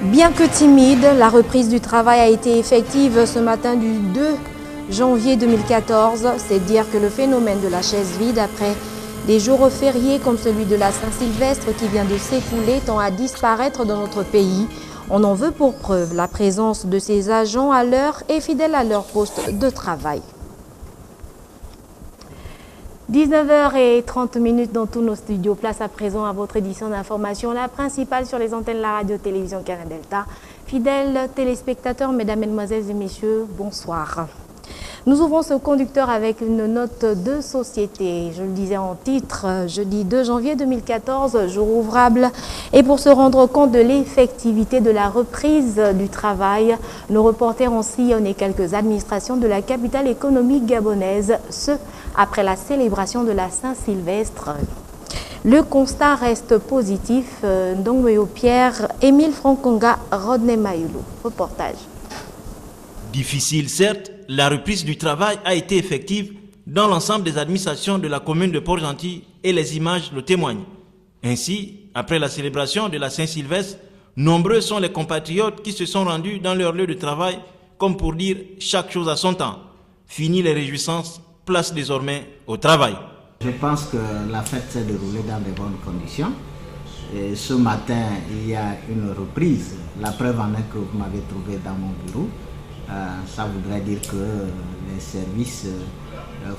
Bien que timide, la reprise du travail a été effective ce matin du 2 janvier 2014. C'est dire que le phénomène de la chaise vide après des jours fériés comme celui de la Saint-Sylvestre qui vient de s'écouler tend à disparaître dans notre pays. On en veut pour preuve la présence de ces agents à l'heure et fidèles à leur poste de travail. 19h30 dans tous nos studios. Place à présent à votre édition d'information, la principale sur les antennes de la radio-télévision Canal Delta. Fidèles téléspectateurs, mesdames, mesdemoiselles et messieurs, bonsoir. Nous ouvrons ce conducteur avec une note de société. Je le disais en titre, jeudi 2 janvier 2014, jour ouvrable. Et pour se rendre compte de l'effectivité de la reprise du travail, nos reporters ont sillonné quelques administrations de la capitale économique gabonaise, ce après la célébration de la Saint-Sylvestre. Le constat reste positif. Ndongweyo Pierre, Émile Franconga, Rodney Mayulu. Reportage. Difficile certes, la reprise du travail a été effective dans l'ensemble des administrations de la commune de Port-Gentil et les images le témoignent. Ainsi, après la célébration de la Saint-Sylvestre, nombreux sont les compatriotes qui se sont rendus dans leur lieu de travail comme pour dire chaque chose à son temps. Fini les réjouissances, place désormais au travail. Je pense que la fête s'est déroulée dans de bonnes conditions. Et ce matin, il y a une reprise. La preuve en est que vous m'avez trouvé dans mon bureau. Ça voudrait dire que les services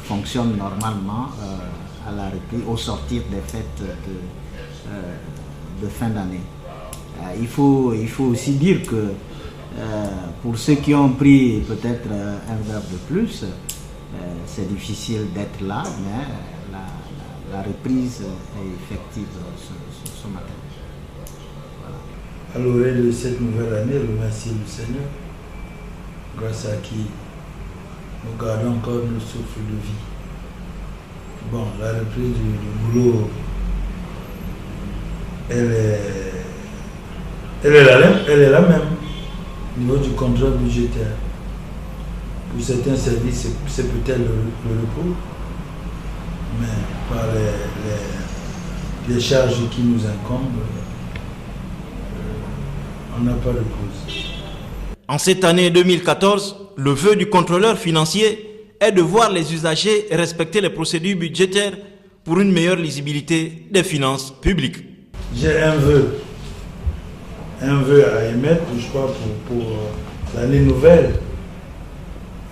fonctionnent normalement à la reprise, au sortir des fêtes de fin d'année. Il faut aussi dire que pour ceux qui ont pris peut-être un verre de plus, c'est difficile d'être là, mais la reprise est effective ce matin. Voilà. À l'oreille de cette nouvelle année, remercie le Seigneur, grâce à qui nous gardons encore le souffle de vie. Bon, la reprise du boulot, elle est la même au niveau du contrat budgétaire. Pour certains services, c'est peut-être le repos, mais par les charges qui nous incombent, on n'a pas de pause. En cette année 2014, le vœu du contrôleur financier est de voir les usagers respecter les procédures budgétaires pour une meilleure lisibilité des finances publiques. J'ai un vœu à émettre, je crois, pour l'année nouvelle,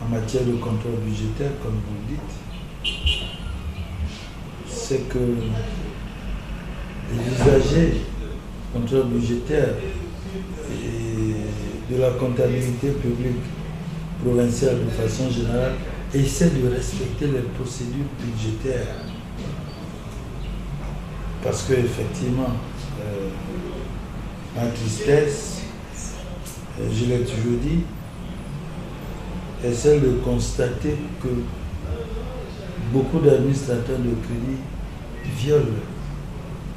en matière de contrôle budgétaire, comme vous le dites, c'est que les usagers du contrôle budgétaire et de la comptabilité publique provinciale de façon générale essaient de respecter les procédures budgétaires. Parce qu'effectivement, ma tristesse, je l'ai toujours dit, est celle de constater que beaucoup d'administrateurs de crédit violent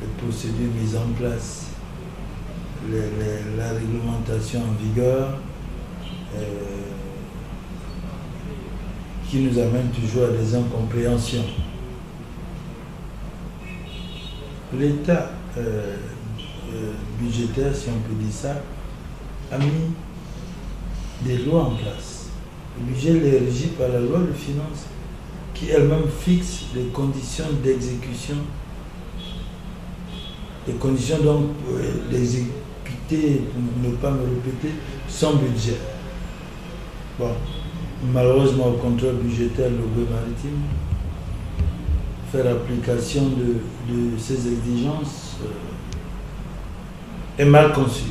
les procédures mises en place, la réglementation en vigueur, qui nous amène toujours à des incompréhensions. L'État budgétaire, si on peut dire ça, a mis des lois en place. Le budget est régi par la loi de finances qui elle-même fixe les conditions d'exécution, les conditions donc d'exécuter, pour ne pas me répéter, son budget. Bon, malheureusement, au contrôle budgétaire, le gouvernement maritime, faire application de ces exigences est mal conçu.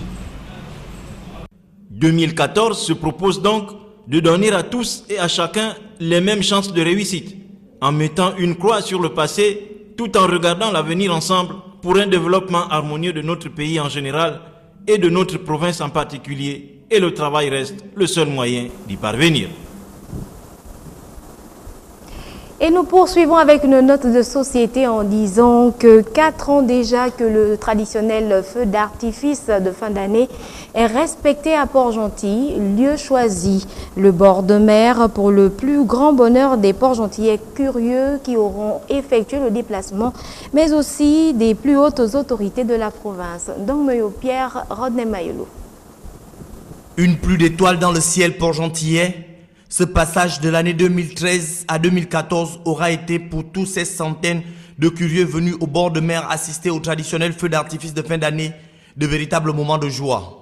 2014 se propose donc de donner à tous et à chacun les mêmes chances de réussite, en mettant une croix sur le passé, tout en regardant l'avenir ensemble pour un développement harmonieux de notre pays en général et de notre province en particulier, et le travail reste le seul moyen d'y parvenir. Et nous poursuivons avec une note de société en disant que 4 ans déjà que le traditionnel feu d'artifice de fin d'année est respecté à Port-Gentil, lieu choisi. Le bord de mer pour le plus grand bonheur des Port-Gentillais curieux qui auront effectué le déplacement, mais aussi des plus hautes autorités de la province. Ndongweyo Pierre, Rodney Mayulu. Une pluie d'étoiles dans le ciel port-gentillet. Ce passage de l'année 2013 à 2014 aura été pour tous ces centaines de curieux venus au bord de mer assister au traditionnel feu d'artifice de fin d'année, de véritables moments de joie.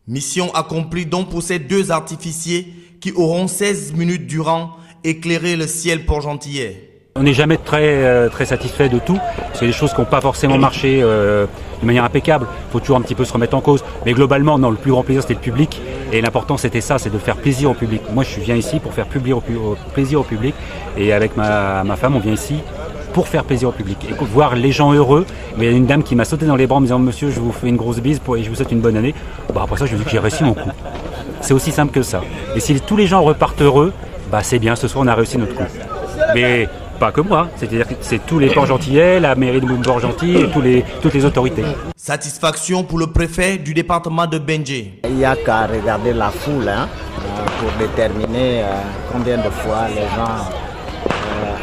Mission accomplie donc pour ces deux artificiers qui auront 16 minutes durant éclairé le ciel port-gentillet. On n'est jamais très satisfait de tout. C'est des choses qui n'ont pas forcément marché de manière impeccable. Il faut toujours un petit peu se remettre en cause. Mais globalement, non, le plus grand plaisir, c'était le public. Et l'important, c'était ça, c'est de faire plaisir au public. Moi, je viens ici pour faire plaisir au public. Et avec ma femme, on vient ici pour faire plaisir au public et voir les gens heureux. Mais il y a une dame qui m'a sauté dans les bras en me disant « Monsieur, je vous fais une grosse bise et je vous souhaite une bonne année ». Bah, après ça, je lui ai dit que j'ai réussi mon coup. C'est aussi simple que ça. Et si tous les gens repartent heureux, bah, c'est bien, ce soir, on a réussi notre coup. Mais pas que moi, c'est-à-dire que c'est tous les Port-Gentillais, la mairie de Port-Gentil et toutes les autorités. Satisfaction pour le préfet du département de Bendjé. Il n'y a qu'à regarder la foule pour déterminer combien de fois les gens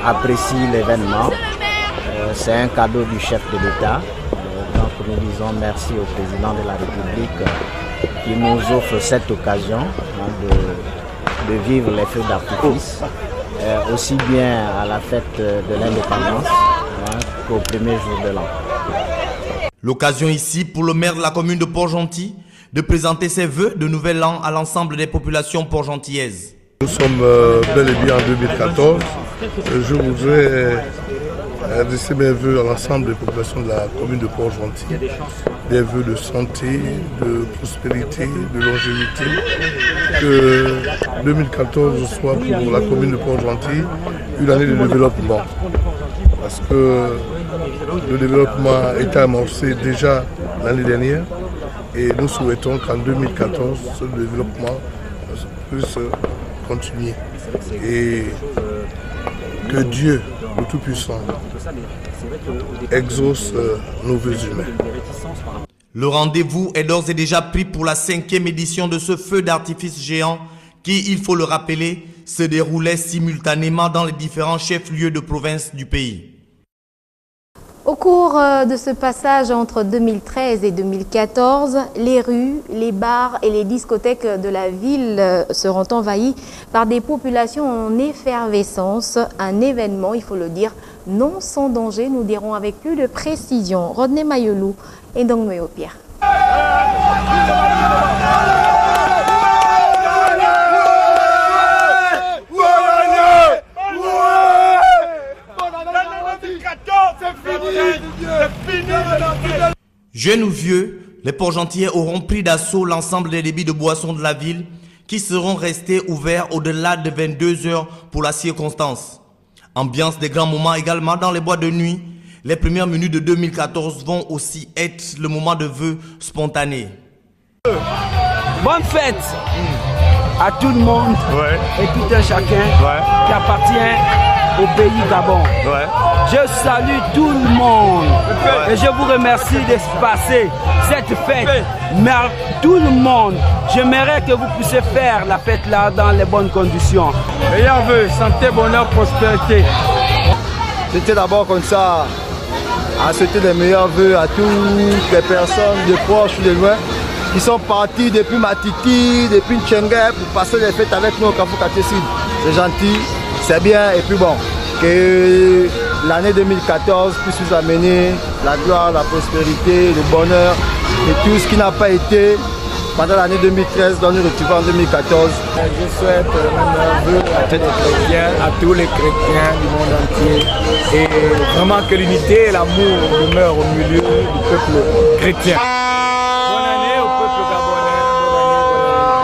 apprécient l'événement. C'est un cadeau du chef de l'État. Donc nous disons merci au président de la République qui nous offre cette occasion de vivre les feux d'artifice. Aussi bien à la fête de l'indépendance qu'au premier jour de l'an. L'occasion ici pour le maire de la commune de Port-Gentil de présenter ses vœux de nouvel an à l'ensemble des populations port-gentillaises. Nous sommes bel et bien en 2014. Je voudrais adresser mes vœux à l'ensemble des populations de la commune de Port-Gentil. Des vœux de santé, de prospérité, de longévité. Que 2014 soit pour la commune de Port-Gentil une année de développement. Parce que le développement est amorcé déjà l'année dernière et nous souhaitons qu'en 2014 ce développement puisse continuer. Et que Dieu, le Tout-Puissant, exauce nos vœux humains. Le rendez-vous est d'ores et déjà pris pour la 5e édition de ce feu d'artifice géant qui, il faut le rappeler, se déroulait simultanément dans les différents chefs-lieux de province du pays. Au cours de ce passage entre 2013 et 2014, les rues, les bars et les discothèques de la ville seront envahies par des populations en effervescence. Un événement, il faut le dire, non sans danger, nous dirons avec plus de précision. Rodney Mayelou et Ndongmeo Pierre. Jeunes ou vieux, les Port-Gentillais auront pris d'assaut l'ensemble des débits de boissons de la ville qui seront restés ouverts au-delà de 22 h pour la circonstance. Ambiance des grands moments également dans les boîtes de nuit. Les premières minutes de 2014 vont aussi être le moment de vœux spontanés. Bonne fête à tout le monde et tout un chacun qui appartient au pays Gabon. Je salue tout le monde et je vous remercie de passer cette fête. Mais à tout le monde, j'aimerais que vous puissiez faire la fête là dans les bonnes conditions. Meilleurs vœux, santé, bonheur, prospérité. C'était d'abord comme ça, à souhaiter les meilleurs vœux à toutes les personnes de proches ou de loin qui sont partis depuis Matiti, depuis Tchengue pour passer les fêtes avec nous au Kafou Katessid. C'est gentil, c'est bien et puis bon. Que l'année 2014 puisse nous amener la gloire, la prospérité, le bonheur et tout ce qui n'a pas été pendant l'année 2013 dans nous retrouver en 2014. Je souhaite un vœu à tous les chrétiens, à tous les chrétiens du monde entier. Et vraiment que l'unité et l'amour demeurent au milieu du peuple chrétien. Bonne année au peuple gabonais.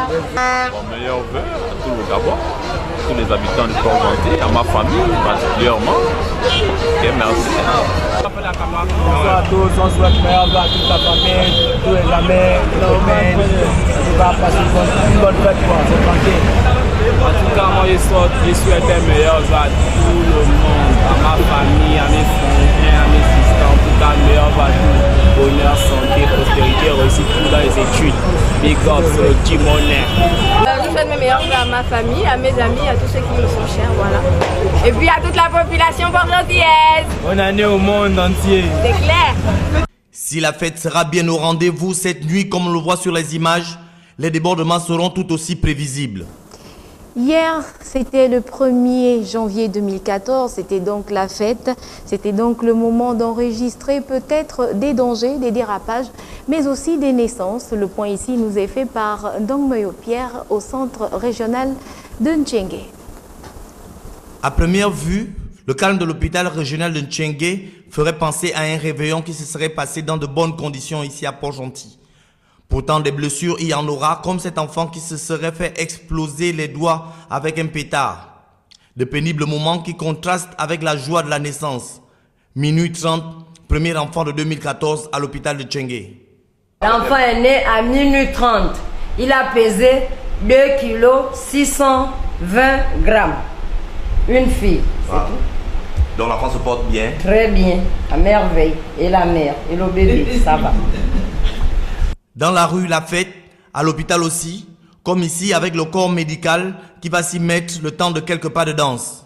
Bonne année. Mon meilleur vœu à tout le Gabon, à tous les habitants du Port-Gentil, à ma famille particulièrement. Et merci. Bonsoir à tous, on souhaite meilleur vœu à toute la famille, tous les amis, les copains. On va passer une bonne fête, quoi, c'est tranquille. En tout cas, moi, je souhaite un meilleur vœu à tout le monde, à ma famille, à mes frères, à mes sisters. En tout cas, meilleur vœu à tout. Bonheur, santé, prospérité, réussite dans les études. Big up sur le Timonet. Je souhaite mes meilleurs vœux à ma famille, à mes amis, à tous ceux qui me sont chers, voilà. Et puis à toute la population portgentiaise. Bonne année au monde entier. C'est clair. Si la fête sera bien au rendez-vous cette nuit, comme on le voit sur les images, les débordements seront tout aussi prévisibles. Hier, c'était le 1er janvier 2014, c'était donc la fête, c'était donc le moment d'enregistrer peut-être des dangers, des dérapages, mais aussi des naissances. Le point ici nous est fait par Ndongmoyo Pierre au centre régional de Ntchengue. À première vue, le calme de l'hôpital régional de Ntchengue ferait penser à un réveillon qui se serait passé dans de bonnes conditions ici à Port-Gentil. Pourtant, des blessures, il y en aura, comme cet enfant qui se serait fait exploser les doigts avec un pétard. De pénibles moments qui contrastent avec la joie de la naissance. Minuit 30, premier enfant de 2014 à l'hôpital de Ntchengue. L'enfant est né à minuit 30. Il a pesé 2 kg 620 grammes. Une fille, c'est tout. Donc l'enfant se porte bien? Très bien, à merveille. Et la mère, et le bébé, ça va. Dans la rue, la fête, à l'hôpital aussi, comme ici avec le corps médical qui va s'y mettre le temps de quelques pas de danse.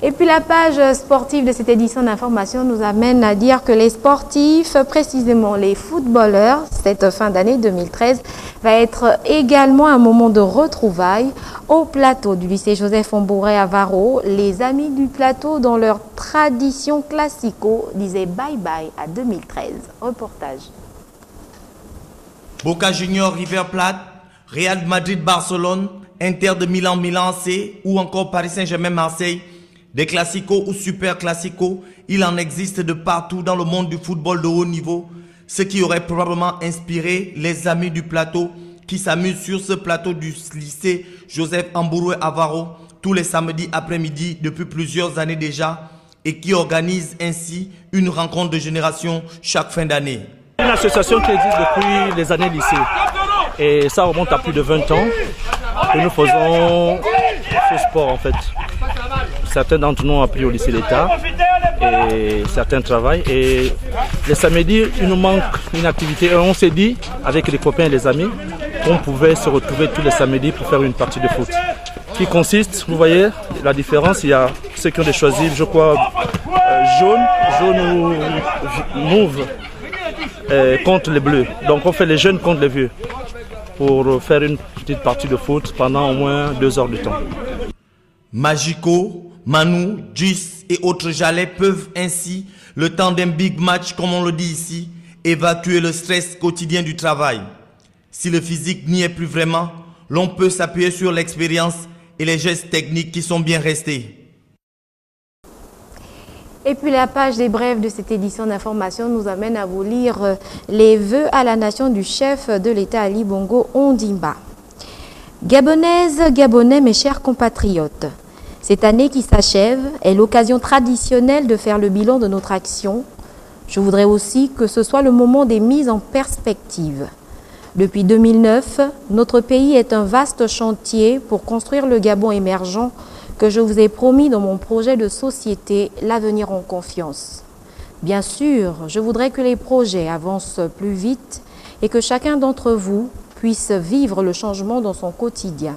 Et puis la page sportive de cette édition d'information nous amène à dire que les sportifs, précisément les footballeurs, cette fin d'année 2013 va être également un moment de retrouvailles au plateau du lycée Joseph Ombouré à Varro. Les amis du plateau, dans leur tradition classico, disaient bye bye à 2013. Reportage. Boca Junior River Plate, Real Madrid Barcelone, Inter de Milan Milan AC ou encore Paris Saint-Germain Marseille. Des classicos ou super classicos, il en existe de partout dans le monde du football de haut niveau, ce qui aurait probablement inspiré les amis du plateau qui s'amusent sur ce plateau du lycée Joseph Ombouré à Varro tous les samedis après-midi depuis plusieurs années déjà et qui organisent ainsi une rencontre de génération chaque fin d'année. Une association qui existe depuis les années lycée et ça remonte à plus de 20 ans que nous faisons ce sport en fait. Certains d'entre nous ont appris au lycée d'État et certains travaillent. Et les samedis, il nous manque une activité. Et on s'est dit, avec les copains et les amis, qu'on pouvait se retrouver tous les samedis pour faire une partie de foot. Qui consiste, vous voyez, la différence, il y a ceux qui ont choisi, je crois, jaune ou mauve contre les bleus. Donc on fait les jeunes contre les vieux pour faire une petite partie de foot pendant au moins 2 heures de temps. Magico, Manu, Jus et autres jalets peuvent ainsi, le temps d'un big match comme on le dit ici, évacuer le stress quotidien du travail. Si le physique n'y est plus vraiment, l'on peut s'appuyer sur l'expérience et les gestes techniques qui sont bien restés. Et puis la page des brèves de cette édition d'information nous amène à vous lire les vœux à la nation du chef de l'État Ali Bongo Ondimba. Gabonaises, Gabonais, mes chers compatriotes, cette année qui s'achève est l'occasion traditionnelle de faire le bilan de notre action. Je voudrais aussi que ce soit le moment des mises en perspective. Depuis 2009, notre pays est un vaste chantier pour construire le Gabon émergent que je vous ai promis dans mon projet de société, l'avenir en confiance. Bien sûr, je voudrais que les projets avancent plus vite et que chacun d'entre vous puisse vivre le changement dans son quotidien.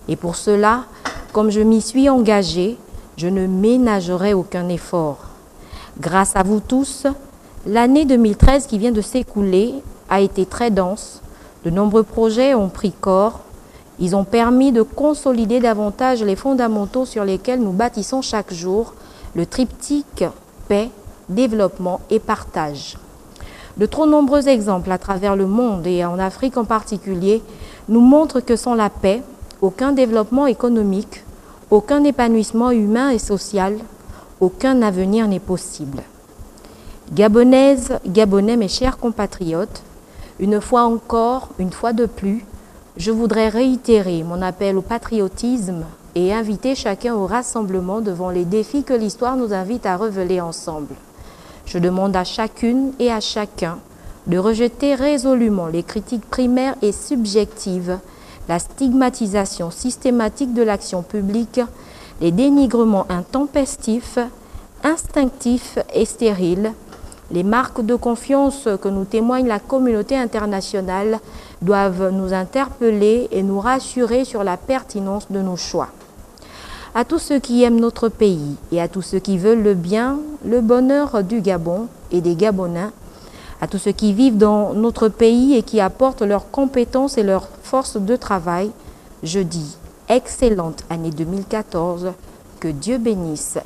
Et pour cela, comme je m'y suis engagée, je ne ménagerai aucun effort. Grâce à vous tous, l'année 2013 qui vient de s'écouler a été très dense. De nombreux projets ont pris corps. Ils ont permis de consolider davantage les fondamentaux sur lesquels nous bâtissons chaque jour le triptyque paix, développement et partage. De trop nombreux exemples à travers le monde et en Afrique en particulier nous montrent que sans la paix, aucun développement économique, aucun épanouissement humain et social, aucun avenir n'est possible. Gabonaises, Gabonais, mes chers compatriotes, une fois encore, une fois de plus, je voudrais réitérer mon appel au patriotisme et inviter chacun au rassemblement devant les défis que l'histoire nous invite à relever ensemble. Je demande à chacune et à chacun de rejeter résolument les critiques primaires et subjectives, la stigmatisation systématique de l'action publique, les dénigrements intempestifs, instinctifs et stériles. Les marques de confiance que nous témoigne la communauté internationale doivent nous interpeller et nous rassurer sur la pertinence de nos choix. À tous ceux qui aiment notre pays et à tous ceux qui veulent le bien, le bonheur du Gabon et des Gabonais, à tous ceux qui vivent dans notre pays et qui apportent leurs compétences et leur force de travail, je dis excellente année 2014, que Dieu bénisse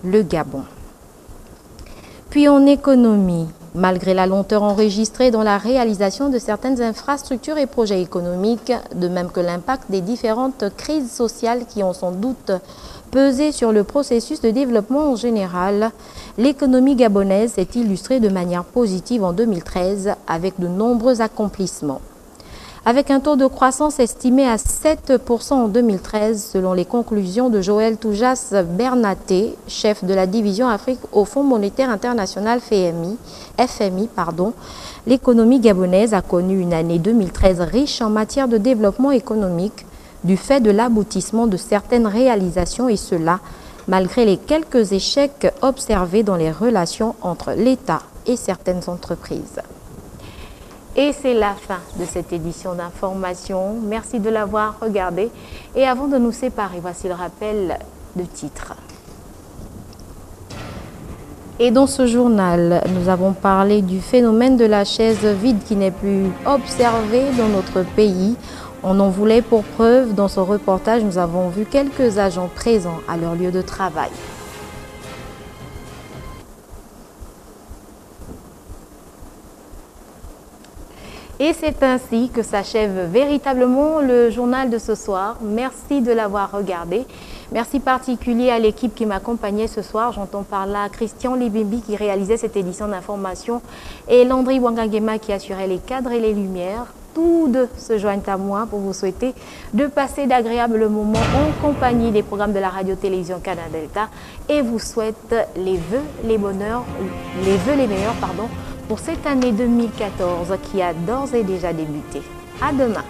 le Gabon. Puis en économie, malgré la lenteur enregistrée dans la réalisation de certaines infrastructures et projets économiques, de même que l'impact des différentes crises sociales qui ont sans doute pesé sur le processus de développement en général, l'économie gabonaise s'est illustrée de manière positive en 2013 avec de nombreux accomplissements. Avec un taux de croissance estimé à 7% en 2013, selon les conclusions de Joël Toujas Bernaté, chef de la division Afrique au Fonds monétaire international FMI, l'économie gabonaise a connu une année 2013 riche en matière de développement économique du fait de l'aboutissement de certaines réalisations et cela malgré les quelques échecs observés dans les relations entre l'État et certaines entreprises. Et c'est la fin de cette édition d'information. Merci de l'avoir regardé. Et avant de nous séparer, voici le rappel de titres. Et dans ce journal, nous avons parlé du phénomène de la chaise vide qui n'est plus observé dans notre pays. On en voulait pour preuve. Dans ce reportage, nous avons vu quelques agents présents à leur lieu de travail. Et c'est ainsi que s'achève véritablement le journal de ce soir. Merci de l'avoir regardé. Merci particulier à l'équipe qui m'accompagnait ce soir. J'entends par là Christian Libimbi qui réalisait cette édition d'information et Landry Wangangema qui assurait les cadres et les lumières. Tous deux se joignent à moi pour vous souhaiter de passer d'agréables moments en compagnie des programmes de la radio-télévision Canada Delta et vous souhaite les vœux, les meilleurs, pour cette année 2014 qui a d'ores et déjà débuté. À demain.